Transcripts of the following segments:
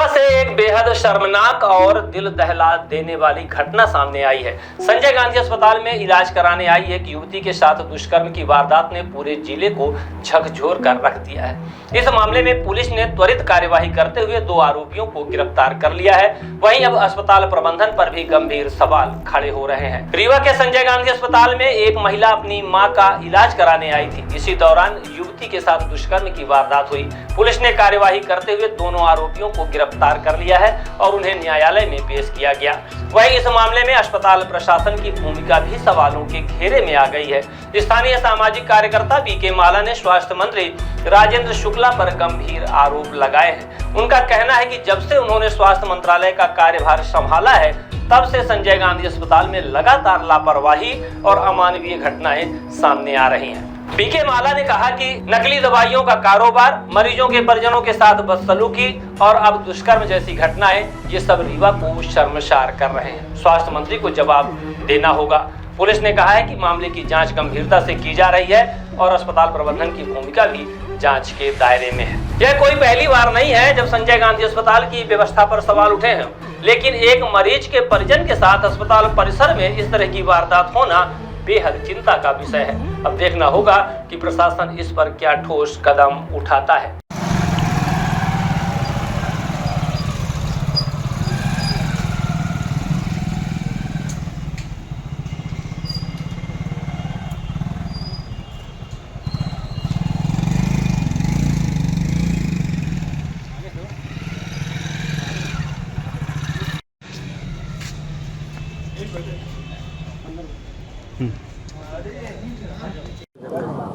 रीवा से एक बेहद शर्मनाक और दिल दहला देने वाली घटना सामने आई है। संजय गांधी अस्पताल में इलाज कराने आई एक युवती के साथ दुष्कर्म की वारदात ने पूरे जिले को झकझोर कर रख दिया है। इस मामले में पुलिस ने त्वरित कार्यवाही करते हुए 2 आरोपियों को गिरफ्तार कर लिया है। वहीं अब अस्पताल प्रबंधन पर भी गंभीर सवाल खड़े हो रहे हैं। रीवा के संजय गांधी अस्पताल में एक महिला अपनी मां का इलाज कराने आई थी। इसी दौरान युवती के साथ दुष्कर्म की वारदात हुई। पुलिस ने कार्यवाही करते हुए दोनों आरोपियों को गिरफ्तार कर लिया है और उन्हें न्यायालय में पेश किया गया। वहीं इस मामले में अस्पताल प्रशासन की भूमिका भी सवालों के घेरे में आ गई है। स्थानीय सामाजिक कार्यकर्ता बीके माला ने स्वास्थ्य मंत्री राजेंद्र शुक्ला पर गंभीर आरोप लगाए हैं। उनका कहना है कि जब से उन्होंने स्वास्थ्य मंत्रालय का कार्यभार संभाला है तब से संजय गांधी अस्पताल में लगातार लापरवाही और अमानवीय घटनाएं सामने आ रही हैं। बीके माला ने कहा कि नकली दवाइयों का कारोबार, मरीजों के परिजनों के साथ बदसलूकी और अब दुष्कर्म जैसी घटनाएं, ये सब रीवा को शर्मसार कर रहे हैं। स्वास्थ्य मंत्री को जवाब देना होगा। पुलिस ने कहा है कि मामले की जांच गंभीरता से की जा रही है और अस्पताल प्रबंधन की भूमिका भी जांच के दायरे में है। यह कोई पहली बार नहीं है जब संजय गांधी अस्पताल की व्यवस्था पर सवाल उठे हैं, लेकिन एक मरीज के परिजन के साथ अस्पताल परिसर में इस तरह की वारदात होना बेहद चिंता का विषय है। अब देखना होगा कि प्रशासन इस पर क्या ठोस कदम उठाता है।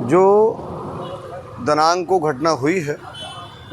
जो दिनांक को घटना हुई है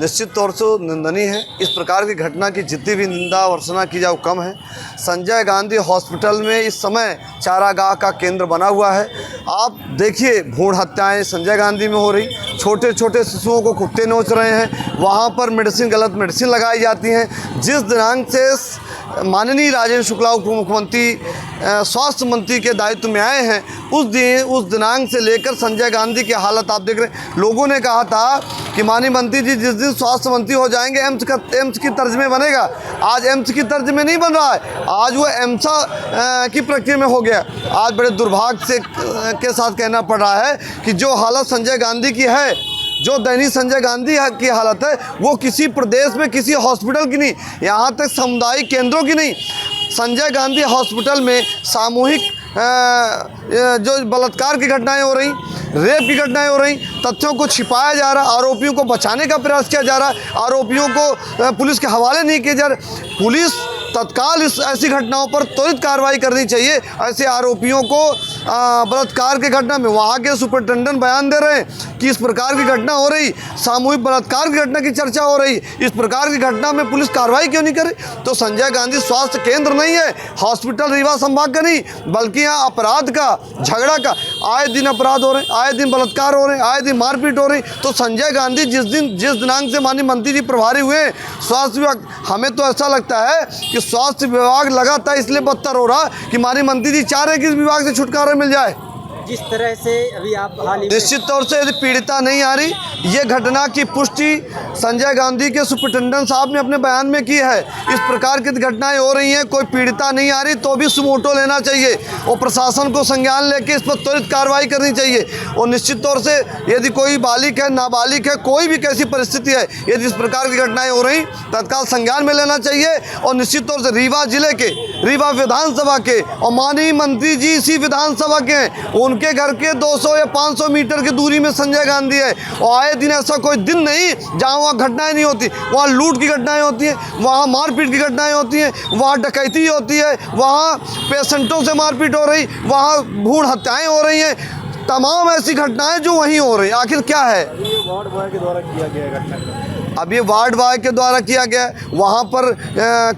निश्चित तौर से निंदनीय है। इस प्रकार की घटना की जितनी भी निंदा वर्षना की जाए कम है। संजय गांधी हॉस्पिटल में इस समय चारागाह का केंद्र बना हुआ है। आप देखिए भ्रूण हत्याएं संजय गांधी में हो रही, छोटे छोटे शिशुओं को कुत्ते नोच रहे हैं, वहाँ पर मेडिसिन, गलत मेडिसिन लगाई जाती हैं। जिस दिनांक से माननीय राजेंद्र शुक्ला उप मुख्यमंत्री स्वास्थ्य मंत्री के दायित्व में आए हैं उस दिनांक से लेकर संजय गांधी की हालत आप देख रहे हैं। लोगों ने कहा था कि माननीय मंत्री जी जिस दिन स्वास्थ्य मंत्री हो जाएंगे एम्स की तर्ज में बनेगा। आज एम्स की तर्ज में नहीं बन रहा है, आज वो एम्सा की प्रक्रिया में हो गया। आज बड़े दुर्भाग्य से के साथ कहना पड़ रहा है कि जो हालत संजय गांधी की है, जो दैनिक संजय गांधी की हालत है, वो किसी प्रदेश में किसी हॉस्पिटल की नहीं, यहाँ तक सामुदायिक केंद्रों की नहीं। संजय गांधी हॉस्पिटल में सामूहिक जो बलात्कार की घटनाएं हो रही, रेप की घटनाएं हो रही, तथ्यों को छिपाया जा रहा, आरोपियों को बचाने का प्रयास किया जा रहा, आरोपियों को पुलिस के हवाले नहीं किए जा रहे। पुलिस तत्काल ऐसी घटनाओं पर त्वरित कार्रवाई करनी चाहिए। ऐसे आरोपियों को बलात्कार की घटना में वहाँ के सुपरिटेंडेंट बयान दे रहे हैं कि इस प्रकार की घटना हो रही, सामूहिक बलात्कार की घटना की चर्चा हो रही, इस प्रकार की घटना में पुलिस कार्रवाई क्यों नहीं करे? तो संजय गांधी स्वास्थ्य केंद्र नहीं है, हॉस्पिटल रीवा संभाग का नहीं, बल्कि यहाँ अपराध का, झगड़ा का, आए दिन अपराध हो रहे हैं, आए दिन बलात्कार हो रहे हैं, आए दिन मारपीट हो रही। तो संजय गांधी जिस दिनांक से माननीय मंत्री जी प्रभारी हुए स्वास्थ्य विभाग, हमें तो ऐसा लगता है कि स्वास्थ्य विभाग लगातार इसलिए बदतर हो रहा कि माननीय मंत्री जी चाह रहे हैं कि इस विभाग से छुटकारा मिल जाए। जिस तरह से अभी आप हाल ही निश्चित तौर से यदि पीड़िता नहीं आ रही, ये घटना की पुष्टि संजय गांधी के सुपरिटेंडेंट साहब ने अपने बयान में की है। इस प्रकार की घटनाएं हो रही हैं, कोई पीड़िता नहीं आ रही तो भी सुमोटो लेना चाहिए और प्रशासन को संज्ञान लेके इस पर त्वरित कार्रवाई करनी चाहिए। और निश्चित तौर से यदि कोई बालिग है, नाबालिग है, कोई भी कैसी परिस्थिति है, यदि इस प्रकार की घटनाएं हो रही तत्काल संज्ञान में लेना चाहिए। और निश्चित तौर से रीवा जिले के, रीवा विधानसभा के और माननीय मंत्री जी इसी विधानसभा के हैं, उनके घर के 200 या 500 मीटर की दूरी में संजय गांधी है। और आए दिन ऐसा कोई दिन नहीं जहां वहाँ घटनाएं नहीं होती। वहाँ लूट की घटनाएं होती हैं, वहाँ मारपीट की घटनाएं होती हैं, वहाँ डकैती होती है, वहाँ पेशेंटों से मारपीट हो रही, वहाँ भ्रूण हत्याएं हो रही हैं। तमाम ऐसी घटनाएं जो वहीं हो रही। आखिर क्या है? वार्ड बॉय के द्वारा किया गया घटना। अब ये वार्ड बॉय के द्वारा किया गया है, वहाँ पर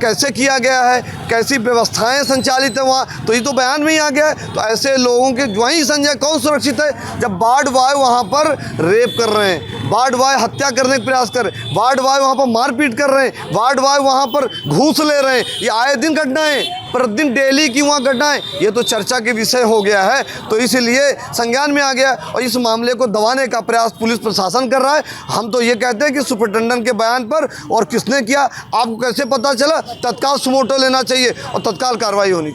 कैसे किया गया है, कैसी व्यवस्थाएं संचालित है वहाँ, तो ये तो बयान में ही आ गया है। तो ऐसे लोगों के वहीं संजय कौन सुरक्षित है जब वार्ड बॉय वहाँ पर रेप कर रहे हैं, वार्ड बॉय हत्या करने का प्रयास कर रहे हैं, वार्ड बॉय वहाँ पर मारपीट कर रहे हैं, वार्ड बॉय वहाँ पर घूस ले रहे हैं। ये आए दिन घटनाएं प्रतिदिन डेली की वहाँ घटनाएं, ये तो चर्चा के विषय हो गया है। तो इसलिए संज्ञान में आ गया और इस मामले को दबाने का प्रयास पुलिस प्रशासन कर रहा है। हम तो ये कहते हैं कि सुपरिटेंडेंट के बयान पर और किसने किया, आपको कैसे पता चला, तत्काल सुमोटो लेना चाहिए और तत्काल कार्रवाई होनी चाहिए।